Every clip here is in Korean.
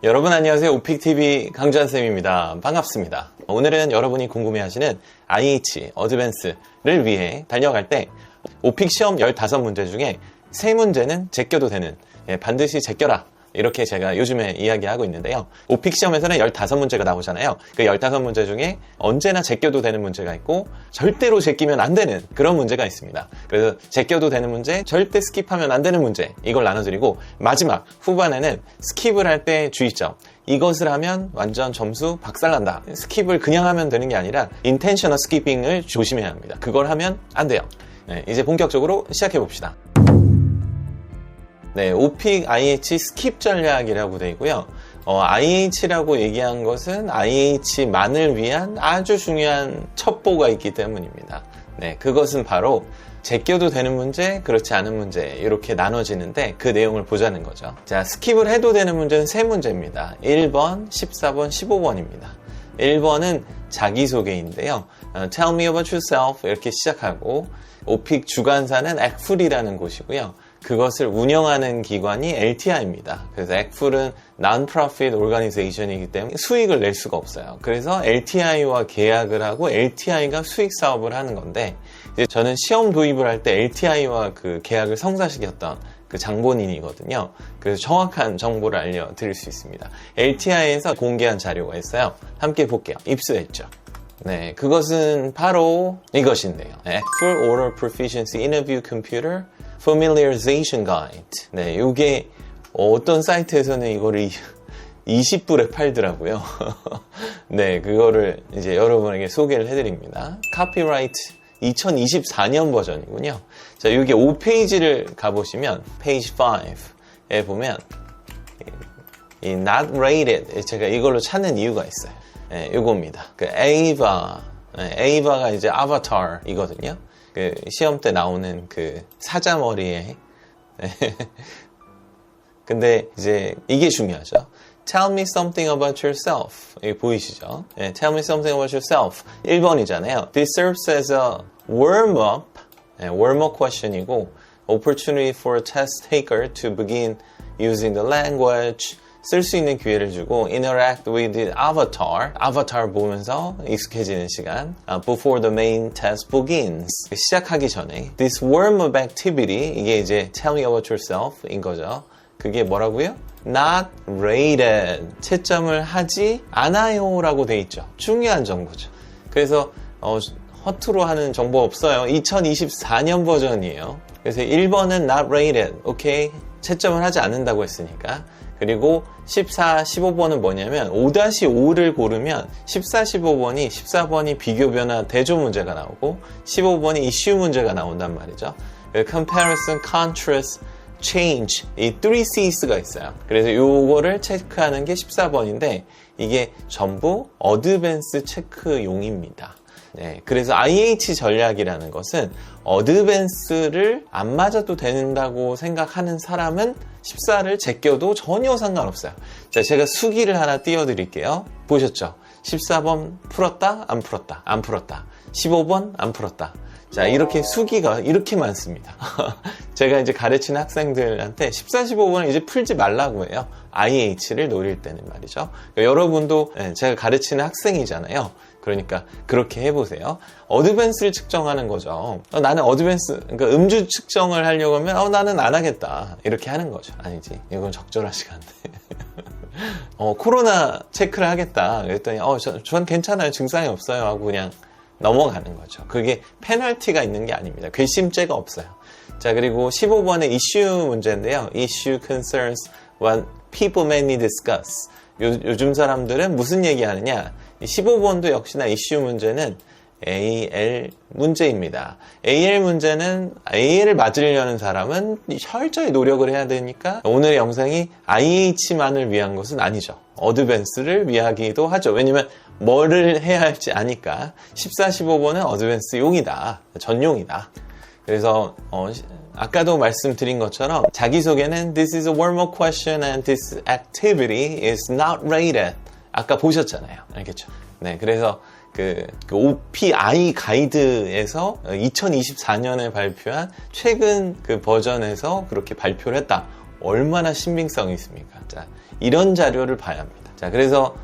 여러분 안녕하세요. 오픽TV 강주한쌤입니다. 반갑습니다. 오늘은 여러분이 궁금해하시는 IH 어드밴스를 위해 달려갈 때 오픽 시험 15문제 중에 3문제는 제껴도 되는, 반드시 제껴라, 이렇게 제가 요즘에 이야기하고 있는데요. 오픽 시험에서는 15문제가 나오잖아요. 그 15문제 중에 언제나 제껴도 되는 문제가 있고 절대로 제끼면 안 되는 그런 문제가 있습니다. 그래서 제껴도 되는 문제, 절대 스킵하면 안 되는 문제, 이걸 나눠드리고 마지막 후반에는 스킵을 할 때 주의점, 이것을 하면 완전 점수 박살난다, 스킵을 그냥 하면 되는 게 아니라 인텐셔널 스키핑을 조심해야 합니다. 그걸 하면 안 돼요. 이제 본격적으로 시작해 봅시다. 오픽 IH 스킵 전략이라고 되어 있고요. IH라고 얘기한 것은 IH만을 위한 아주 중요한 첩보가 있기 때문입니다. 그것은 바로 제껴도 되는 문제, 그렇지 않은 문제, 이렇게 나눠지는데 그 내용을 보자는 거죠. 자, 스킵을 해도 되는 문제는 3문제입니다. 1번, 14번, 15번입니다. 1번은 자기소개인데요. Tell me about yourself, 이렇게 시작하고, 오픽 주관사는 액풀이라는 곳이고요. 그것을 운영하는 기관이 LTI입니다. 그래서 액풀은 Non-Profit Organization이기 때문에 수익을 낼 수가 없어요. 그래서 LTI와 계약을 하고 LTI가 수익 사업을 하는 건데, 이제 저는 시험 도입을 할 때 LTI와 그 계약을 성사시켰던 그 장본인이거든요. 그래서 정확한 정보를 알려드릴 수 있습니다. LTI에서 공개한 자료가 있어요. 함께 볼게요. 입수했죠. 그것은 바로 이것인데요. 액풀 Oral Proficiency Interview Computer Familiarization Guide. 이게 어떤 사이트에서는 이거를 20불에 팔더라고요. 그거를 이제 여러분에게 소개를 해드립니다. 카피라이트 2024년 버전이군요. 자, 여기 5페이지를 가보시면 페이지 5에 보면 이 Not Rated, 제가 이걸로 찾는 이유가 있어요. 이겁니다. 그 AVA가 이제 아바타이거든요. 그 시험 때 나오는 그 사자머리에. 근데 이제 이게 중요하죠. Tell me something about yourself. 여기 보이시죠? Tell me something about yourself. 1번이잖아요. This serves as a warm-up, warm-up question이고, opportunity for a test taker to begin using the language. 쓸 수 있는 기회를 주고, interact with the avatar. 아바타를 보면서 익숙해지는 시간. Before the main test begins. 시작하기 전에. This warm-up activity, 이게 이제 tell me about yourself 인 거죠. 그게 뭐라고요? Not rated. 채점을 하지 않아요 라고 돼 있죠. 중요한 정보죠. 그래서 허투루 하는 정보 없어요. 2024년 버전이에요. 그래서 1번은 not rated. 오케이. 채점을 하지 않는다고 했으니까. 그리고 14, 15번은 뭐냐면 5-5를 고르면 14, 14번이 비교 변화 대조 문제가 나오고 15번이 이슈 문제가 나온단 말이죠. Comparison, Contrast, Change, 이 3Cs가 있어요. 그래서 요거를 체크하는 게 14번인데 이게 전부 어드밴스 체크용입니다. 그래서 IH 전략이라는 것은 어드밴스를 안 맞아도 된다고 생각하는 사람은 14를 제껴도 전혀 상관없어요. 자, 제가 수기를 하나 띄워드릴게요. 보셨죠? 14번 풀었다? 안 풀었다? 안 풀었다. 15번? 안 풀었다. 자, 이렇게 수기가 이렇게 많습니다. 제가 이제 가르치는 학생들한테 14, 15번은 이제 풀지 말라고 해요. IH를 노릴 때는 말이죠. 그러니까 여러분도 제가 가르치는 학생이잖아요. 그러니까 그렇게 해보세요. 어드밴스를 측정하는 거죠. 나는 어드밴스, 그러니까 음주 측정을 하려고 하면 나는 안 하겠다, 이렇게 하는 거죠. 아니지, 이건 적절하지가 않네. 코로나 체크를 하겠다 그랬더니 전 괜찮아요, 증상이 없어요 하고 그냥 넘어가는 거죠. 그게 페널티가 있는 게 아닙니다. 괘씸죄가 없어요. 자, 그리고 15번의 이슈 문제인데요. Issue concerns what people mainly discuss. 요즘 사람들은 무슨 얘기 하느냐. 15번도 역시나 이슈 문제는 AL 문제입니다. AL 문제는 AL을 맞으려는 사람은 철저히 노력을 해야 되니까 오늘의 영상이 IH만을 위한 것은 아니죠. 어드밴스를 위하기도 하죠. 왜냐면 뭐를 해야 할지 아니까. 14, 15번은 어드밴스용이다, 전용이다. 그래서 아까도 말씀드린 것처럼 자기소개는 This is a warm-up question and this activity is not rated. 아까 보셨잖아요. 알겠죠? 그래서 그 OPI 가이드에서 2024년에 발표한 최근 그 버전에서 그렇게 발표를 했다. 얼마나 신빙성이 있습니까? 자, 이런 자료를 봐야 합니다. 자, 그래서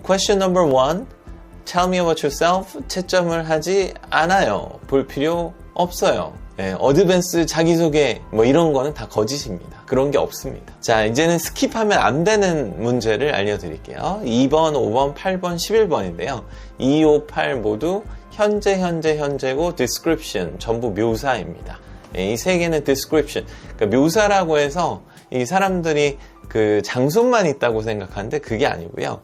question number 1, tell me about yourself. 채점을 하지 않아요. 볼 필요 없어요. 네, 어드밴스 자기소개 뭐 이런 거는 다 거짓입니다. 그런 게 없습니다. 자, 이제는 스킵하면 안 되는 문제를 알려드릴게요. 2번, 5번, 8번, 11번인데요. 2, 5, 8 모두 현재고 description 전부 묘사입니다. 이 세 개는 description. 그러니까 묘사라고 해서 이 사람들이 그 장소만 있다고 생각하는데 그게 아니고요.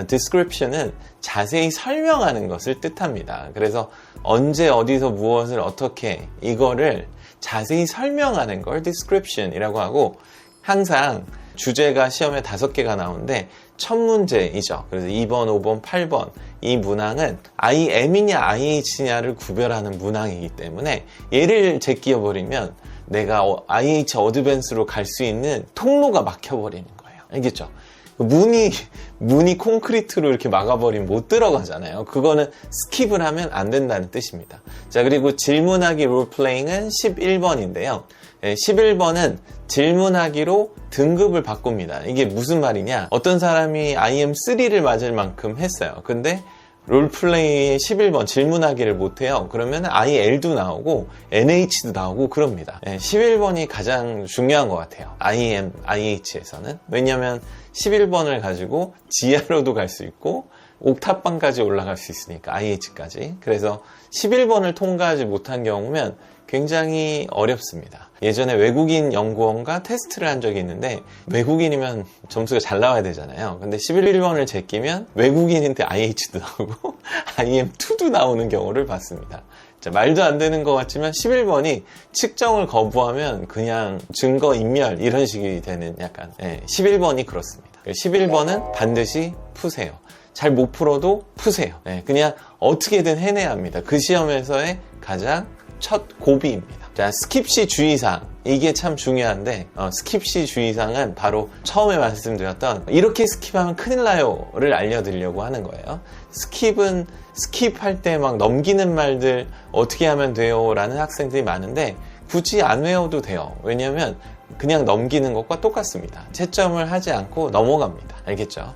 description은 자세히 설명하는 것을 뜻합니다. 그래서 언제 어디서 무엇을 어떻게 이거를 자세히 설명하는 걸 description이라고 하고 항상 주제가 시험에 5개가 나오는데 첫 문제이죠. 그래서 2번, 5번, 8번 이 문항은 IM이냐 IH냐를 구별하는 문항이기 때문에 얘를 제끼어버리면 내가 IH 어드밴스로 갈 수 있는 통로가 막혀버리는 거예요. 알겠죠? 문이 콘크리트로 이렇게 막아버리면 못 들어가잖아요. 그거는 스킵을 하면 안 된다는 뜻입니다. 자, 그리고 질문하기 롤플레잉은 11번인데요. 11번은 질문하기로 등급을 바꿉니다. 이게 무슨 말이냐? 어떤 사람이 IM3를 맞을 만큼 했어요. 근데 롤플레이 11번 질문하기를 못해요. 그러면 IL도 나오고 NH도 나오고 그럽니다. 11번이 가장 중요한 것 같아요. IM, IH에서는. 왜냐면 11번을 가지고 지하로도 갈 수 있고 옥탑방까지 올라갈 수 있으니까 IH까지. 그래서 11번을 통과하지 못한 경우면 굉장히 어렵습니다. 예전에 외국인 연구원과 테스트를 한 적이 있는데 외국인이면 점수가 잘 나와야 되잖아요. 근데 11번을 제끼면 외국인인데 IH도 나오고 IM2도 나오는 경우를 봤습니다. 자, 말도 안 되는 것 같지만 11번이 측정을 거부하면 그냥 증거인멸 이런 식이 되는 약간 11번이 그렇습니다. 11번은 반드시 푸세요. 잘 못 풀어도 푸세요. 그냥 어떻게든 해내야 합니다. 그 시험에서의 가장 첫 고비입니다. 자, 스킵 시 주의사항. 이게 참 중요한데 스킵 시 주의사항은 바로 처음에 말씀드렸던 이렇게 스킵하면 큰일 나요를 알려드리려고 하는 거예요. 스킵은 스킵할 때 막 넘기는 말들 어떻게 하면 돼요? 라는 학생들이 많은데 굳이 안 외워도 돼요. 왜냐하면 그냥 넘기는 것과 똑같습니다. 채점을 하지 않고 넘어갑니다. 알겠죠?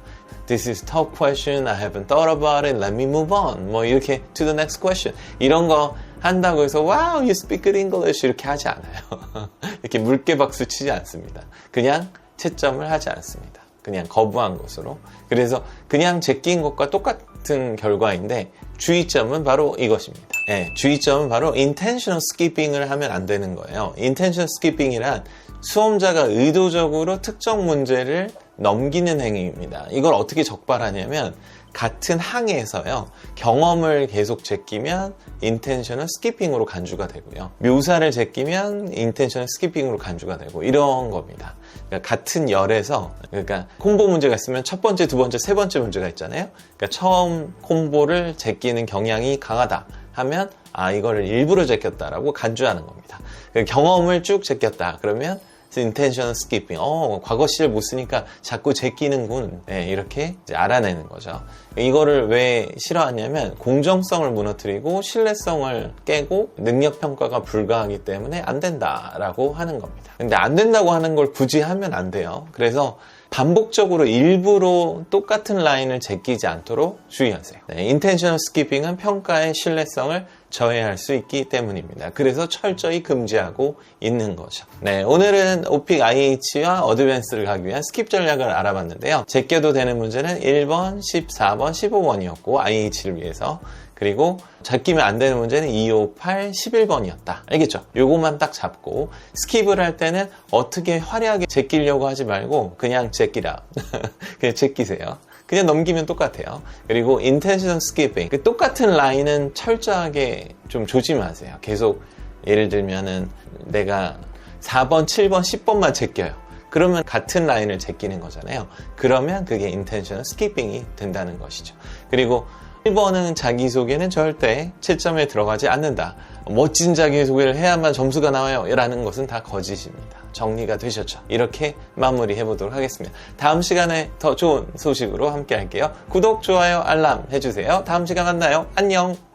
This is tough question. I haven't thought about it. Let me move on. 뭐 이렇게 to the next question. 이런 거 한다고 해서 wow, you speak good English 이렇게 하지 않아요. 이렇게 물개 박수 치지 않습니다. 그냥 채점을 하지 않습니다. 그냥 거부한 것으로. 그래서 그냥 제낀 것과 똑같은 결과인데 주의점은 바로 이것입니다. 주의점은 바로 intentional skipping을 하면 안 되는 거예요. intentional skipping이란 수험자가 의도적으로 특정 문제를 넘기는 행위입니다. 이걸 어떻게 적발하냐면 같은 항에서요. 경험을 계속 제끼면 intentional skipping으로 간주가 되고요. 묘사를 제끼면 intentional skipping으로 간주가 되고 이런 겁니다. 그러니까 같은 열에서 그러니까 콤보 문제가 있으면 첫 번째, 두 번째, 세 번째 문제가 있잖아요. 그러니까 처음 콤보를 제끼는 경향이 강하다 하면 이거를 일부러 제꼈다라고 간주하는 겁니다. 경험을 쭉 제꼈다 그러면 intentional skipping. 과거 시를 못 쓰니까 자꾸 제끼는군. 이렇게 이제 알아내는 거죠. 이거를 왜 싫어하냐면 공정성을 무너뜨리고 신뢰성을 깨고 능력 평가가 불가하기 때문에 안 된다라고 하는 겁니다. 근데 안 된다고 하는 걸 굳이 하면 안 돼요. 그래서 반복적으로 일부러 똑같은 라인을 제끼지 않도록 주의하세요. intentional skipping은 평가의 신뢰성을 저해할 수 있기 때문입니다. 그래서 철저히 금지하고 있는 거죠. 오늘은 오픽 IH와 어드밴스를 가기 위한 스킵 전략을 알아봤는데요. 제껴도 되는 문제는 1번, 14번, 15번이었고 IH를 위해서 그리고 제끼면 안 되는 문제는 2, 5, 8, 11번이었다. 알겠죠? 요것만 딱 잡고 스킵을 할 때는 어떻게 화려하게 제끼려고 하지 말고 그냥 제끼라. 그냥 제끼세요. 그냥 넘기면 똑같아요. 그리고 intentional skipping. 그 똑같은 라인은 철저하게 좀 조심하세요. 계속 예를 들면은 내가 4번, 7번, 10번만 제껴요. 그러면 같은 라인을 제끼는 거잖아요. 그러면 그게 intentional skipping이 된다는 것이죠. 그리고 1번은 자기소개는 절대 채점에 들어가지 않는다. 멋진 자기소개를 해야만 점수가 나와요. 라는 것은 다 거짓입니다. 정리가 되셨죠? 이렇게 마무리해 보도록 하겠습니다. 다음 시간에 더 좋은 소식으로 함께 할게요. 구독, 좋아요, 알람 해주세요. 다음 시간 만나요. 안녕!